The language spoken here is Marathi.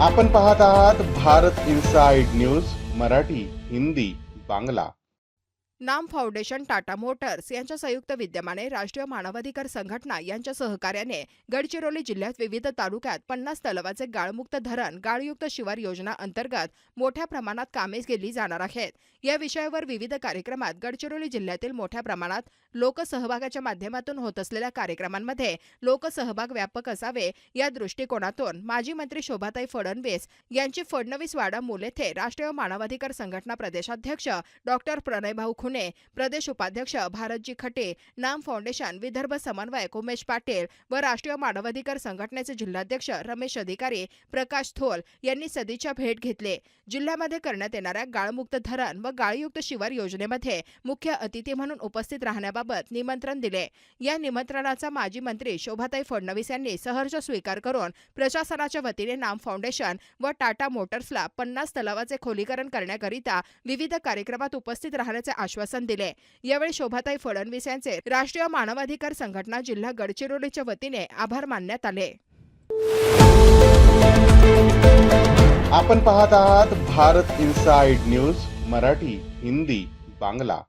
आपण पाहत आहात भारत इनसाइड न्यूज मराठी, हिंदी, बांगला। नाम फाउंडेशन, टाटा मोटर्स यांच्या संयुक्त विद्यमाने राष्ट्रीय मानवाधिकार संघटना यांच्या सहकार्याने गडचिरोली जिल्ह्यात विविध तालुक्यात 50 तलावाचे गाळमुक्त धरण, गाळयुक्त शिवार योजना अंतर्गत मोठ्या प्रमाणात कामे केली जाणार आहेत। या विषयावर विविध कार्यक्रमात गडचिरोली जिल्ह्यातील मोठ्या प्रमाणात लोकसहभागाच्या माध्यमातून होत असलेल्या कार्यक्रमांमध्ये लोकसहभाग व्यापक असावे या दृष्टिकोनातून माजी मंत्री शोभाताई फडणवीस यांची फडणवीस वाडा मूल येथे राष्ट्रीय मानवाधिकार संघटना प्रदेशाध्यक्ष डॉक्टर प्रणयभाऊ खुने, प्रदेश उपाध्यक्ष भारतजी खटे, नाम फाउंडेशन विदर्भ समन्वयक उमेश पाटील व राष्ट्रीय मानवाधिकार संघटनेचे जिल्हाध्यक्ष रमेश अधिकारी प्रकाश थोल यांनी सदिच्छा भेट घेतली। जिल्ह्यामध्ये करण्यात येणाऱ्या गाळमुक्त धरण व गाळयुक्त शिवार योजनेमध्ये मुख्य अतिथी म्हणून उपस्थित राहण्याबाबत निमंत्रण दिले। या निमंत्रणाचा माजी मंत्री शोभाताई फडणवीस यांनी सहर्ष स्वीकार करून प्रशासनाच्या वतीने नाम फाउंडेशन व टाटा मोटर्सला 50 तलावाचे खोलीकरण करण्याकरिता विविध कार्यक्रमात उपस्थित राहण्याचे आश्वासन दिले। यावेळी शोभाताई फडणवीस यांचे राष्ट्रीय मानवाधिकार संघटना जिल्हा गडचिरोलीच्या वतीने आभार मानण्यात आले। आपण पाहत आहात भारत इनसाइड न्यूज मराठी, हिंदी, बांगला।